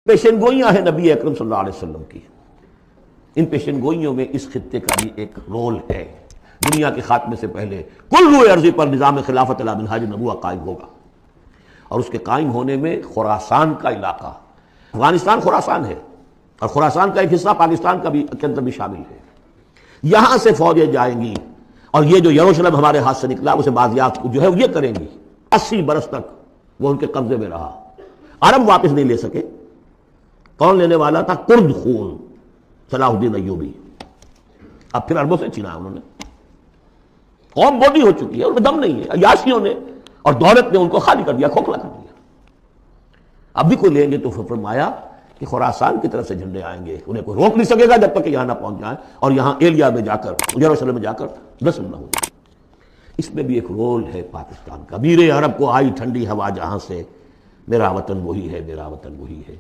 پیشن گوئیاں ہیں نبی اکرم صلی اللہ علیہ وسلم کی. ان پیشن گوئیوں میں اس خطے کا بھی ایک رول ہے. دنیا کے خاتمے سے پہلے کل روئے عرضی پر نظام خلافت علی منہاج نبوہ قائم ہوگا، اور اس کے قائم ہونے میں خراسان کا علاقہ، افغانستان خراسان ہے اور خراسان کا ایک حصہ پاکستان کا بھی کے اندر بھی شامل ہے، یہاں سے فوجیں جائیں گی اور یہ جو یروشلم ہمارے ہاتھ سے نکلا اسے بازیافت جو ہے یہ کریں گی. 80 برس تک وہ ان کے قبضے میں رہا. عرب واپس نہیں لے سکے. کون لینے والا تھا؟ کرد خون صلاح الدین ایوبی. اب پھر عربوں سے چھینا انہوں نے. قوم بوڈی ہو چکی ہے، ان میں دم نہیں ہے. عیاشیوں نے اور دولت نے ان کو خالی کر دیا، کھوکھلا کر دیا. اب بھی کوئی لیں گے تو فرمایا کہ خراسان کی طرف سے جھنڈے آئیں گے، انہیں کوئی روک نہیں سکے گا جب تک کہ یہاں نہ پہنچ جائیں اور یہاں ایلیا میں جا کر یروشلم میں جا کر رسم نہ ہو. اس میں بھی ایک رول ہے پاکستان کا. امیر عرب کو آئی ٹھنڈی ہوا جہاں سے، میرا وطن وہی ہے، میرا وطن وہی ہے.